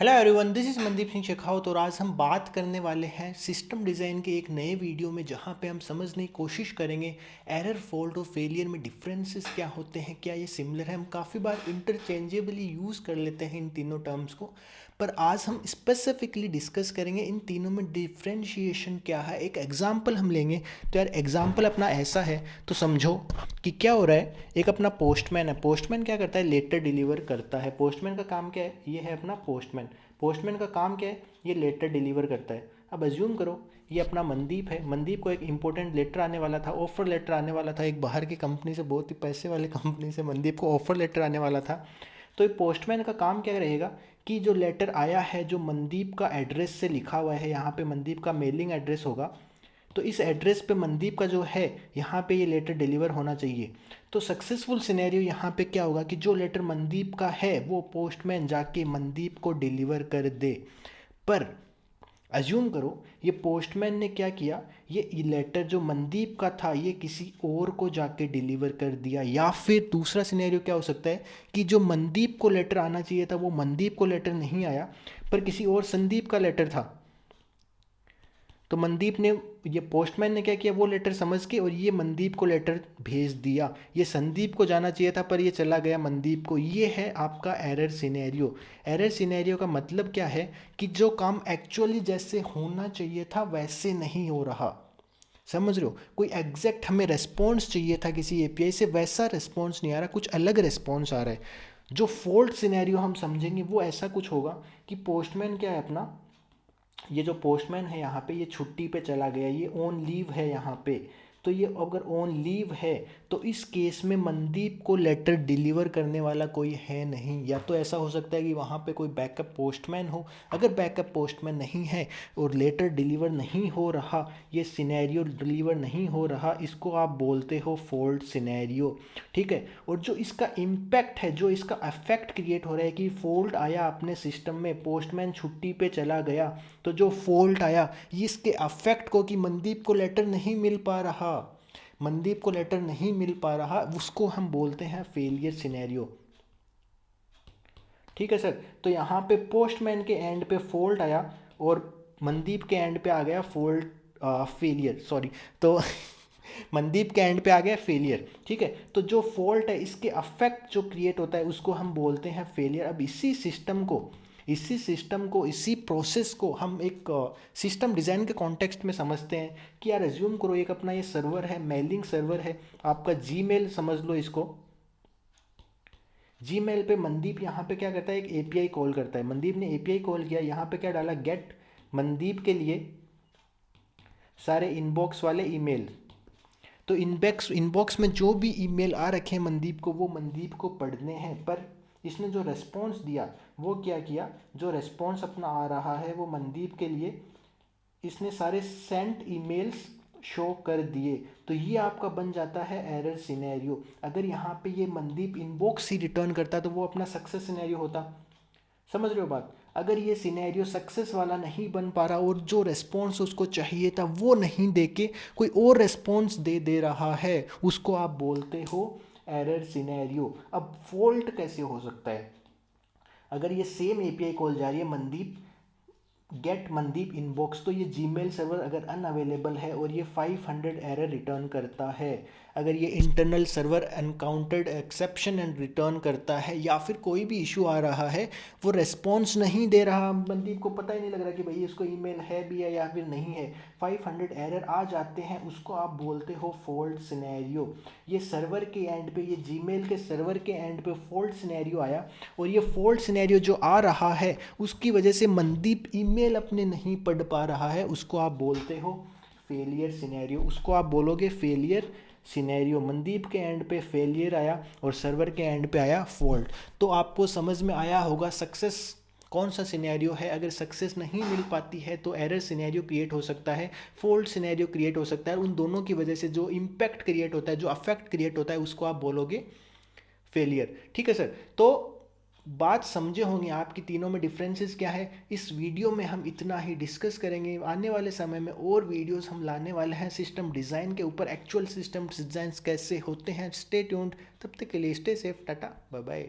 Hello everyone, this is Mandeep Singh Shekhawat और आज हम बात करने वाले हैं सिस्टम डिज़ाइन के एक नए वीडियो में, जहां पे हम समझने की कोशिश करेंगे एरर, फॉल्ट और फेलियर में डिफरेंसेस क्या होते हैं, क्या ये सिमिलर है। हम काफ़ी बार इंटरचेंजेबली यूज़ कर लेते हैं इन तीनों टर्म्स को, पर आज हम स्पेसिफिकली डिस्कस करेंगे इन तीनों में डिफ्रेंशिएशन क्या है। एक एग्जाम्पल हम लेंगे। तो यार एग्जाम्पल अपना ऐसा है, तो समझो कि क्या हो रहा है। एक अपना पोस्टमैन है। पोस्टमैन क्या करता है? लेटर डिलीवर करता है। पोस्टमैन का काम क्या है? ये है अपना पोस्टमैन। पोस्टमैन का काम क्या है? ये लेटर डिलीवर करता है। अब अज्यूम करो ये अपना मनदीप है। मनदीप को एक इंपॉर्टेंट लेटर आने वाला था, ऑफर लेटर आने वाला था एक बाहर की कंपनी से, बहुत ही पैसे वाली कंपनी से मनदीप को ऑफर लेटर आने वाला था। तो ये पोस्टमैन का काम क्या रहेगा कि जो लेटर आया है, जो मनदीप का एड्रेस से लिखा हुआ है, यहाँ पे मनदीप का मेलिंग एड्रेस होगा, तो इस एड्रेस पे मनदीप का जो है यहाँ पे ये लेटर डिलीवर होना चाहिए। तो सक्सेसफुल सिनेरियो यहाँ पे क्या होगा कि जो लेटर मनदीप का है वो पोस्टमैन जाके मनदीप को डिलीवर कर दे। पर अज्यूम करो ये पोस्टमैन ने क्या किया, ये लेटर जो मनदीप का था ये किसी और को जाके डिलीवर कर दिया। या फिर दूसरा सिनेरियो क्या हो सकता है कि जो मनदीप को लेटर आना चाहिए था वो मनदीप को लेटर नहीं आया, पर किसी और संदीप का लेटर था। तो मनदीप ने, ये पोस्टमैन ने क्या किया, वो लेटर समझ के और ये मनदीप को लेटर भेज दिया। ये संदीप को जाना चाहिए था पर ये चला गया मनदीप को। ये है आपका एरर सिनेरियो। एरर सिनेरियो का मतलब क्या है कि जो काम एक्चुअली जैसे होना चाहिए था वैसे नहीं हो रहा। समझ रहे हो? कोई एग्जैक्ट हमें रेस्पॉन्स चाहिए था किसी एपीआई से, वैसा रेस्पॉन्स नहीं आ रहा, कुछ अलग रेस्पॉन्स आ रहा है। जो फॉल्ट सिनेरियो हम समझेंगे वो ऐसा कुछ होगा कि पोस्टमैन क्या है अपना, ये जो पोस्टमैन है यहाँ पे ये छुट्टी पे चला गया, ये ऑन लीव है यहाँ पे। तो ये अगर ऑन लीव है तो इस केस में मनदीप को लेटर डिलीवर करने वाला कोई है नहीं। या तो ऐसा हो सकता है कि वहाँ पे कोई बैकअप पोस्टमैन हो। अगर बैकअप पोस्टमैन नहीं है और लेटर डिलीवर नहीं हो रहा, ये सिनेरियो डिलीवर नहीं हो रहा, इसको आप बोलते हो फॉल्ट सिनेरियो। ठीक है। और जो इसका इम्पैक्ट है, जो इसका अफेक्ट क्रिएट हो रहा है कि फॉल्ट आया अपने सिस्टम में, पोस्टमैन छुट्टी पे चला गया, तो जो फॉल्ट आया इसके अफेक्ट को कि मनदीप को लेटर नहीं मिल पा रहा, मनदीप को लेटर नहीं मिल पा रहा, उसको हम बोलते हैं फेलियर सिनेरियो। ठीक है सर। तो यहाँ पे पोस्टमैन के एंड पे फॉल्ट आया और मनदीप के एंड पे आ गया फॉल्ट, फेलियर, सॉरी। तो मनदीप के एंड पे आ गया फेलियर। ठीक है। तो जो फॉल्ट है इसके अफेक्ट जो क्रिएट होता है उसको हम बोलते हैं फेलियर। अब इसी प्रोसेस को हम एक सिस्टम डिज़ाइन के कॉन्टेक्स्ट में समझते हैं कि यार एज्यूम करो एक अपना ये सर्वर है, मेलिंग सर्वर है आपका, जीमेल समझ लो इसको। जीमेल पे मनदीप यहाँ पे क्या करता है, एक एपीआई कॉल करता है। मनदीप ने एपीआई कॉल किया, यहाँ पे क्या डाला, गेट मनदीप के लिए सारे इनबॉक्स वाले ईमेल। तो इनबॉक्स में जो भी ईमेल आ रखे हैं मनदीप को, वो मनदीप को पढ़ने हैं। पर इसने जो रेस्पॉन्स दिया वो क्या किया, जो रेस्पॉन्स अपना आ रहा है वो मनदीप के लिए इसने सारे सेंट ईमेल्स शो कर दिए। तो ये आपका बन जाता है एरर सिनेरियो। अगर यहाँ पे ये मनदीप इनबॉक्स ही रिटर्न करता तो वो अपना सक्सेस सिनेरियो होता। समझ रहे हो बात? अगर ये सिनेरियो सक्सेस वाला नहीं बन पा रहा और जो रेस्पॉन्स उसको चाहिए था वो नहीं दे के कोई और रेस्पॉन्स दे रहा है, उसको आप बोलते हो एरर सिनेरियो। अब फॉल्ट कैसे हो सकता है? अगर ये सेम एपीआई कॉल जा रही है मनदीप गेट मनदीप इनबॉक्स, तो ये जीमेल सर्वर अगर अनअवेलेबल है और ये 500 एरर रिटर्न करता है, अगर ये internal server encountered exception and return करता है, या फिर कोई भी इशू आ रहा है, वो रेस्पॉन्स नहीं दे रहा, मनदीप को पता ही नहीं लग रहा कि भाई इसको ईमेल है भी है या फिर नहीं है, 500 एरर आ जाते हैं, उसको आप बोलते हो फॉल्ट सिनेरियो। ये सर्वर के एंड पे, ये जीमेल के सर्वर के एंड पे फॉल्ट सिनेरियो आया और ये फॉल्ट सिनेरियो जो आ रहा है उसकी वजह से मनदीप ईमेल अपने नहीं पढ़ पा रहा है, उसको आप बोलते हो फेलियर सिनेरियो। उसको आप बोलोगे फेलियर सिनेरियो। मनदीप के एंड पे फेलियर आया और सर्वर के एंड पे आया फॉल्ट। तो आपको समझ में आया होगा सक्सेस कौन सा सिनेरियो है। अगर सक्सेस नहीं मिल पाती है तो एरर सिनेरियो क्रिएट हो सकता है, फॉल्ट सिनेरियो क्रिएट हो सकता है। उन दोनों की वजह से जो इम्पैक्ट क्रिएट होता है, जो अफेक्ट क्रिएट होता है, उसको आप बोलोगे फेलियर। ठीक है सर। तो बात समझे होंगे आपकी तीनों में डिफरेंसेस क्या है। इस वीडियो में हम इतना ही डिस्कस करेंगे। आने वाले समय में और वीडियोस हम लाने वाले हैं सिस्टम डिज़ाइन के ऊपर, एक्चुअल सिस्टम डिज़ाइन कैसे होते हैं। Stay tuned. तब तक के लिए stay safe, tata bye bye.